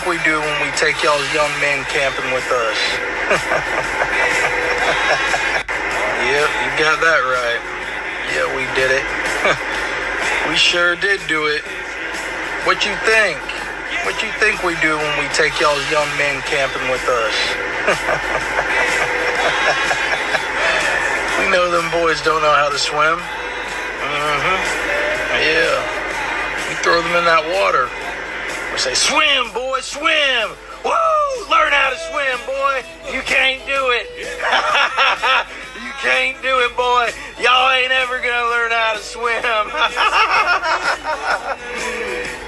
think we do when we take y'all young men camping with us? Yep, you got that right. Yeah, we did it. We sure did do it. What you think? What you think we do when we take y'all young men camping with us? We know them boys don't know how to swim. Yeah. We throw them in that water. We say, swim, boy, swim. Woo! Learn how to swim, boy. You can't do it. You can't do it, boy. Y'all ain't ever gonna learn how to swim.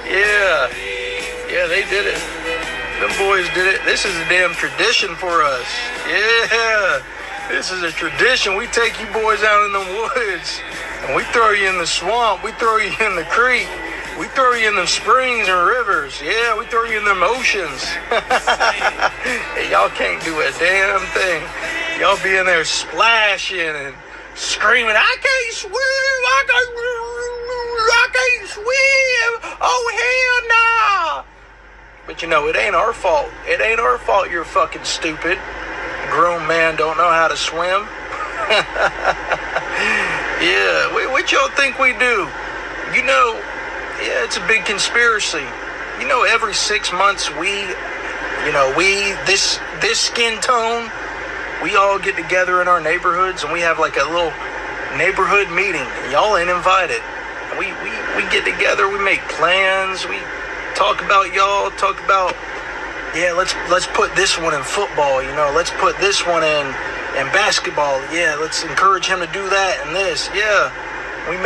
Yeah. Yeah, they did it. Them boys did it. This is a damn tradition for us. Yeah. This is a tradition. We take you boys out in the woods and we throw you in the swamp. We throw you in the creek. We throw you in the springs and rivers. Yeah, we throw you in them oceans. Hey, y'all can't do a damn thing. Y'all be in there splashing and screaming, I can't swim. I can't swim. Oh, hell no. But you know, it ain't our fault. It ain't our fault you're fucking stupid. Grown man don't know how to swim. Yeah, what y'all think we do? You know, yeah, it's a big conspiracy. You know, every 6 months this skin tone, we all get together in our neighborhoods and we have like a little neighborhood meeting. And y'all ain't invited. We get together, we make plans, we talk about y'all, yeah, let's put this one in football, you know, let's put this one in basketball, yeah, let's encourage him to do that and this, yeah. We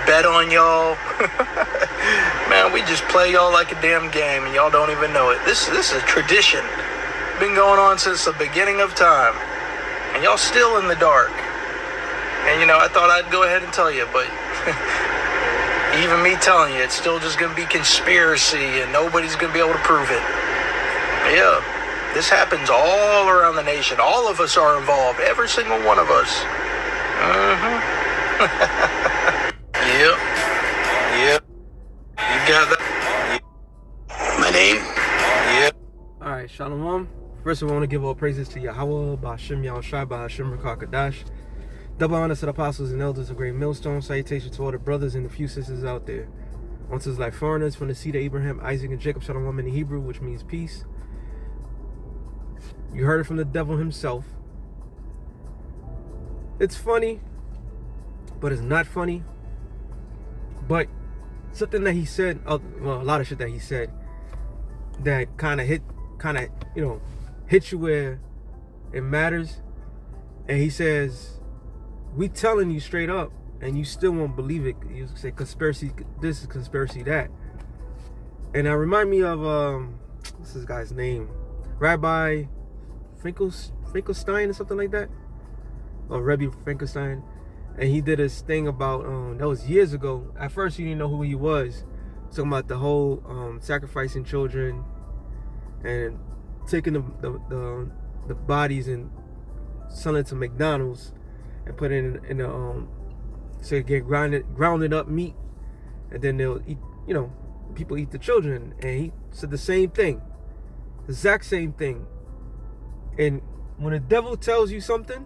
bet on y'all. Man, we just play y'all like a damn game and y'all don't even know it. This is a tradition. Been going on since the beginning of time. And y'all still in the dark. And you know, I thought I'd go ahead and tell you, but even me telling you, it's still just gonna be conspiracy and nobody's gonna be able to prove it. Yeah, this happens all around the nation. All of us are involved. Every single one of us. Yep. You got that? My name? Yep. Alright, Shalom. First of all, I want to give all praises to Yahweh, Ba'ashem Yahushai, Ba'ashem Rakakadash. Double honors to the apostles and elders of Great Millstone. Salutations to all the brothers and a few sisters out there. Once it's like foreigners from the seed of Abraham, Isaac, and Jacob, Shalom in Hebrew, which means peace. You heard it from the devil himself. It's funny, but it's not funny. But something that he said, well, a lot of shit that he said that kind of hit you where it matters. And he says, we telling you straight up and you still won't believe it. You say conspiracy this is conspiracy that. And that remind me of what's this guy's name? Rabbi Finkelstein or something like that. Or Rebbe Finkelstein. And he did his thing about that was years ago. At first you didn't know who he was. Talking about the whole sacrificing children and taking the bodies and selling it to McDonald's and put it in the so it get grounded up meat, and then they'll eat, you know, people eat the children. And he said the same thing, the exact same thing. And when the devil tells you something,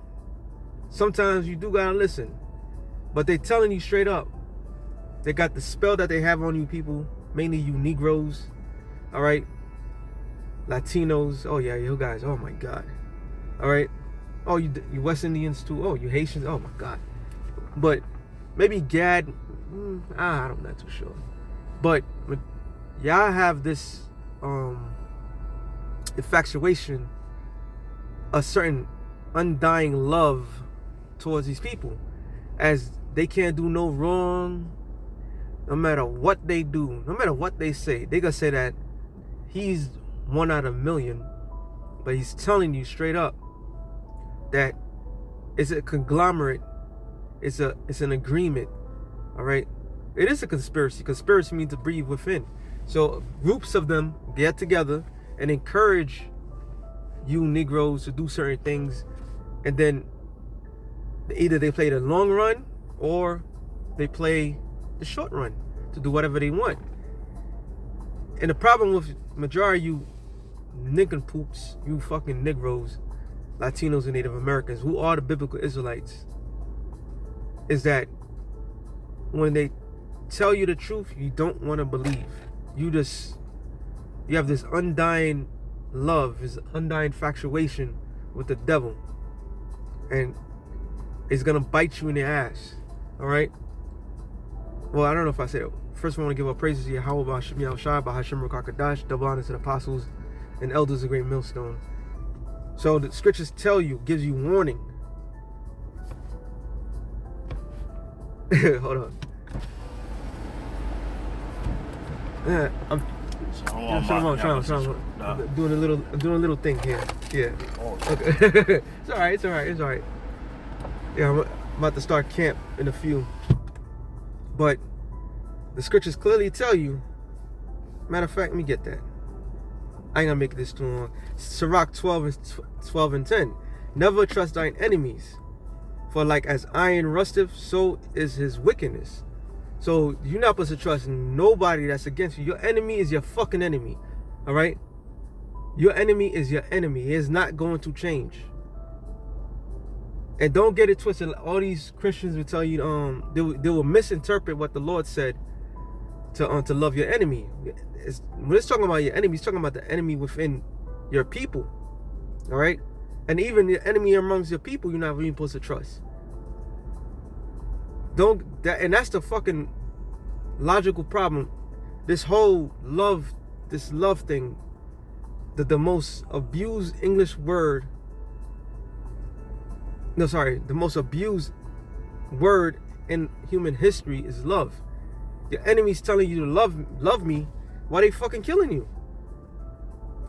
sometimes you do gotta listen. But they telling you straight up. They got the spell that they have on you people, mainly you Negroes, all right, Latinos. Oh yeah, you guys. Oh my God. All right. Oh, you West Indians too. Oh, you Haitians. Oh my God. But maybe Gad. I'm not too sure. But y'all have this infatuation, a certain undying love towards these people, as they can't do no wrong. No matter what they do, no matter what they say, they gonna say that he's 1 out of a million. But he's telling you straight up that it's a conglomerate. It's an agreement. All right. It is a conspiracy. Conspiracy means to breathe within. So groups of them get together and encourage you Negroes to do certain things, and then either they play the long run or they play the short run to do whatever they want. And the problem with majority of you nincompoops, you fucking Negroes, Latinos and Native Americans, who are the biblical Israelites, is that when they tell you the truth, you don't want to believe. You have this undying love, this undying infatuation with the devil, and it's gonna bite you in the ass. All right. Well, I don't know if I said it. First, I want to give up praises to Yahweh, Ba'Shem Yahushua, Ba'Hashem Rukakadash, double honor to the apostles and elders of Great Millstone. So the scriptures tell you, gives you warning. Hold on. Yeah, I'm doing a little thing here. Yeah. Okay. It's all right. Yeah, I'm about to start camp in a few. But the scriptures clearly tell you. Matter of fact, let me get that. I ain't gonna make this too long. Sirach 12 and 10. Never trust thine enemies, for like as iron rusteth, so is his wickedness. So you're not supposed to trust nobody that's against you. Your enemy is your fucking enemy. All right? Your enemy is your enemy. He is not going to change. And don't get it twisted. All these Christians will tell you they will misinterpret what the Lord said to love your enemy. When it's talking about your enemy, it's talking about the enemy within your people. All right? And even the enemy amongst your people, you're not really supposed to trust. And that's the fucking logical problem. This whole love thing, the most abused English word. No, sorry, the most abused word in human history is love. Your enemy's telling you to love me, why they fucking killing you?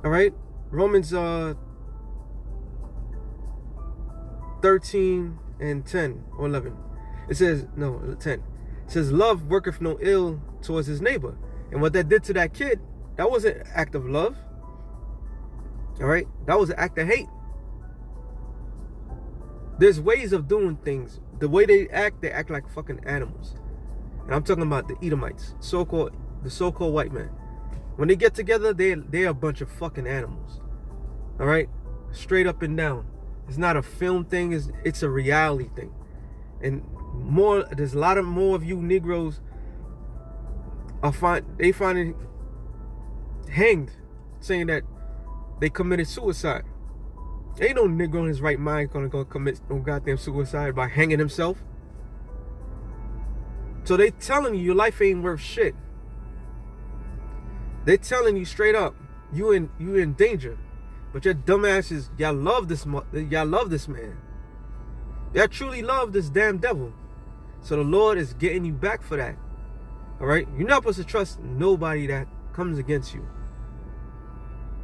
All right, Romans 13 and 10 or 11. It says, no, 10. It says, love worketh no ill towards his neighbor. And what that did to that kid, that wasn't an act of love. All right? That was an act of hate. There's ways of doing things. The way they act like fucking animals. And I'm talking about the Edomites, the so-called white man. When they get together, they're a bunch of fucking animals. All right? Straight up and down. It's not a film thing, it's a reality thing. And there's a lot more of you Negroes finding hanged, saying that they committed suicide. Ain't no Negro in his right mind gonna go commit no goddamn suicide by hanging himself. So they telling you your life ain't worth shit. They telling you straight up, you in danger. But your dumbasses, y'all love this man. Y'all truly love this damn devil. So the Lord is getting you back for that. All right? You're not supposed to trust nobody that comes against you.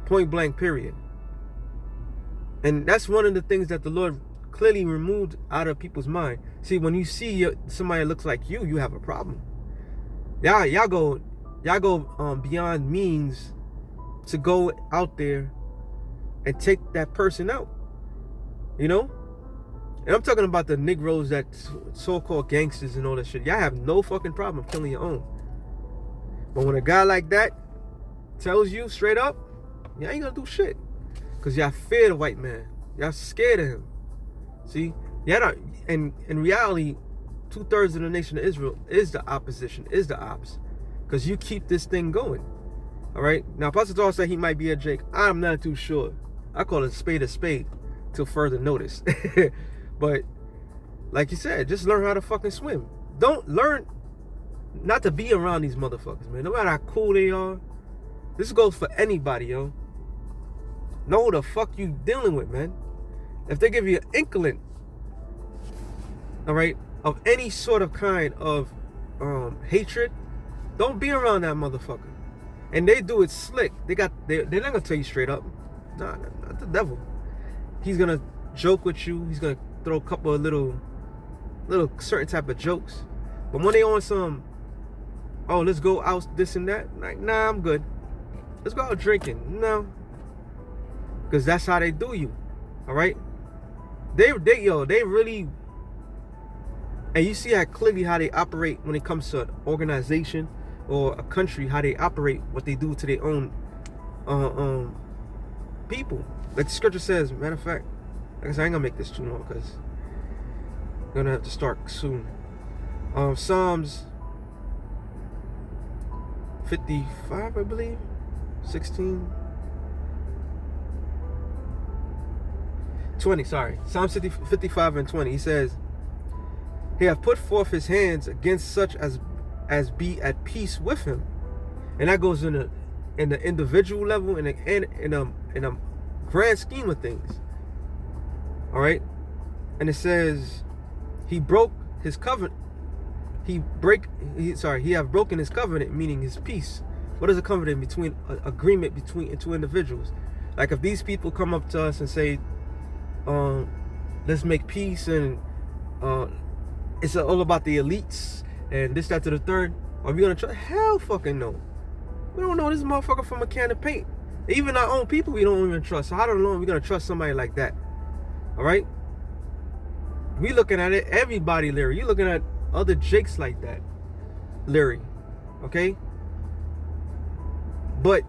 Point blank, period. And that's one of the things that the Lord clearly removed out of people's mind. See, when you see somebody that looks like you have a problem. Y'all go beyond means to go out there and take that person out. You know? And I'm talking about the Negroes, that so-called gangsters and all that shit. Y'all have no fucking problem killing your own. But when a guy like that tells you straight up, y'all ain't gonna do shit. Because y'all fear the white man. Y'all scared of him. See? Y'all don't, and in reality, 2/3 of the nation of Israel is the opposition, is the ops. Because you keep this thing going. All right? Now, Pastor Dawg said he might be a Jake. I'm not too sure. I call it a spade till further notice. But, like you said, just learn how to fucking swim. Don't learn not to be around these motherfuckers, man. No matter how cool they are. This goes for anybody, yo. Know who the fuck you dealing with, man. If they give you an inkling, all right, of any sort of kind of hatred, don't be around that motherfucker. And they do it slick. They're not gonna tell you straight up. Nah, not the devil. He's gonna joke with you. He's gonna throw a couple of little certain type of jokes. But when they on some, oh, let's go out this and that, like, nah, I'm good. Let's go out drinking. No. Because that's how they do you. All right? They really, and you see how clearly how they operate when it comes to an organization, or a country, how they operate, what they do to their own people. Like the scripture says, matter of fact, like I said, I ain't gonna make this too long because I'm gonna have to start soon. Psalms 55, I believe, 16, 20, sorry. Psalm 55 and 20, he says, he hath put forth his hands against such as be at peace with him. And that goes in the individual level and in a grand scheme of things. All right? And it says, he broke his covenant. He have broken his covenant, meaning his peace. What is a covenant? Between agreement between two individuals. Like if these people come up to us and say, let's make peace, and it's all about the elites and this, that, to the third. Are we gonna try? Hell fucking no. We don't know this motherfucker from a can of paint. Even our own people we don't even trust. So how do we gonna trust somebody like that? All right? We looking at it, everybody Larry. You looking at other Jakes like that, Larry. Okay? But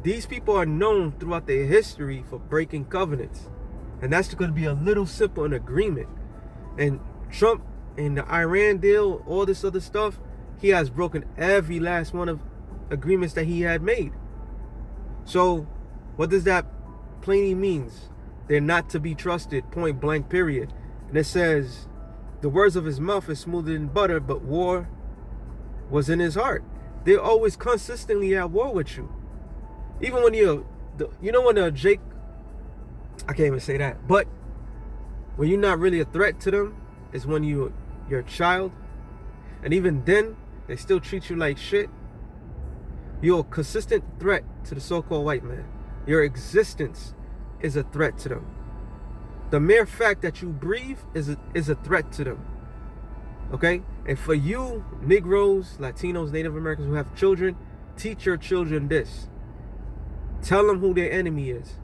these people are known throughout their history for breaking covenants. And that's going to be a little simple an agreement. And Trump and the Iran deal, all this other stuff, he has broken every last one of agreements that he had made. So what does that plainly means? They're not to be trusted, point blank, period. And it says, the words of his mouth is smoother than butter, but war was in his heart. They're always consistently at war with you. Even when when Jake, I can't even say that, but when you're not really a threat to them is when you're a child. And even then, they still treat you like shit. You're a consistent threat to the so-called white man. Your existence is a threat to them. The mere fact that you breathe is a threat to them. Okay? And for you, Negroes, Latinos, Native Americans who have children, teach your children this. Tell them who their enemy is.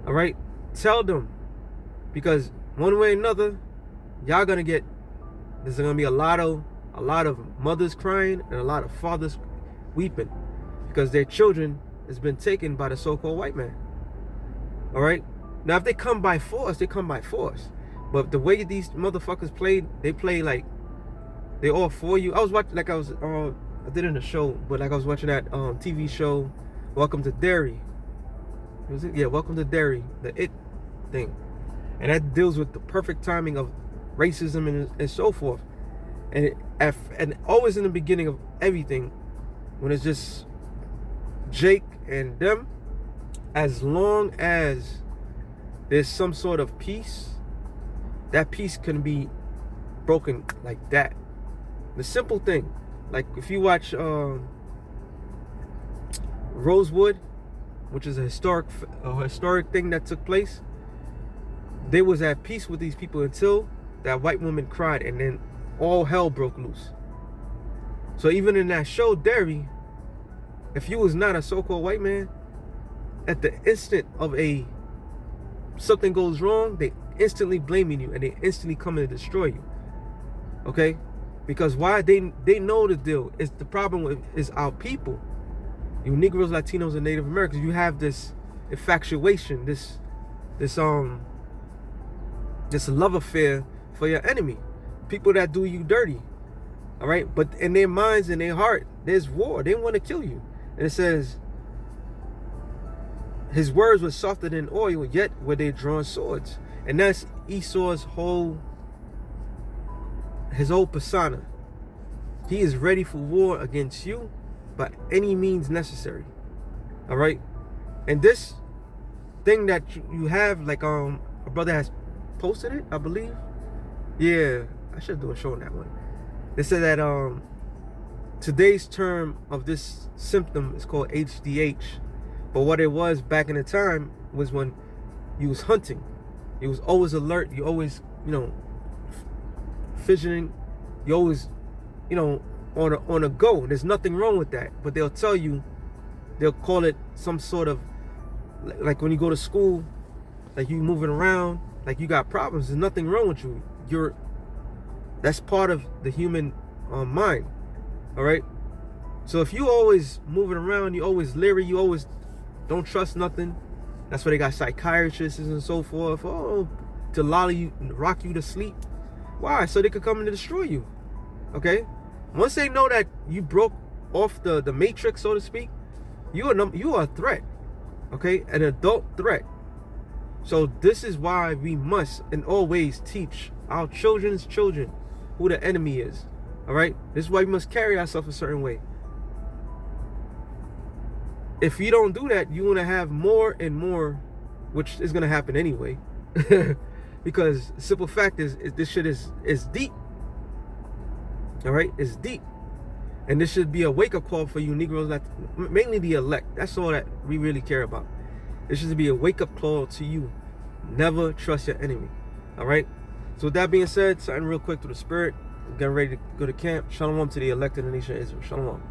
All right? Tell them. Because one way or another, y'all gonna get, there's gonna be a lot of mothers crying and a lot of fathers weeping because their children has been taken by the so-called white man. All right? Now, if they come by force, they come by force. But the way these motherfuckers played, they play like they all for you. I was watching, like I did in a show, but like I was watching that TV show, Welcome to Derry. Was it? Yeah, Welcome to Derry, the It thing. And that deals with the perfect timing of racism and so forth. And always in the beginning of everything, when it's just Jake and them, as long as there's some sort of peace, that peace can be broken like that. The simple thing, like if you watch Rosewood, which is a historic thing that took place, they was at peace with these people until that white woman cried, and then all hell broke loose. So even in that show, Derry, if you was not a so-called white man, at the instant of something goes wrong, they instantly blaming you and they instantly come to destroy you. Okay? Because why? They know the deal. It's the problem is our people. You Negroes, Latinos, and Native Americans, you have this infatuation, this love affair for your enemy. People that do you dirty. All right? But in their minds, in their heart, there's war. They want to kill you. And it says, his words were softer than oil, yet were they drawn swords. And that's Esau's whole persona. He is ready for war against you by any means necessary. All right? And this thing that you have, like a brother has posted it, I believe. Yeah, I should do a show on that one. They said that today's term of this symptom is called HDH. But what it was back in the time was when you was hunting. You was always alert. You always, fidgeting. You always, on a go. There's nothing wrong with that. But they'll call it some sort of, like when you go to school, like you moving around, like you got problems. There's nothing wrong with you. That's part of the human mind. All right? So if you always moving around, you always leery, you always don't trust nothing. That's why they got psychiatrists and so forth. Oh, to rock you to sleep. Why? So they could come in and destroy you. Okay? Once they know that you broke off the matrix, so to speak, you are a threat. Okay? An adult threat. So this is why we must and always teach our children's children who the enemy is. All right? This is why we must carry ourselves a certain way. If you don't do that, you're going to have more and more, which is going to happen anyway. Because the simple fact is this shit is deep. All right? It's deep. And this should be a wake-up call for you Negroes, mainly the elect. That's all that we really care about. This should be a wake-up call to you. Never trust your enemy. All right? So with that being said, something real quick through the spirit. We're getting ready to go to camp. Shalom to the elect in the nation of Israel. Shalom.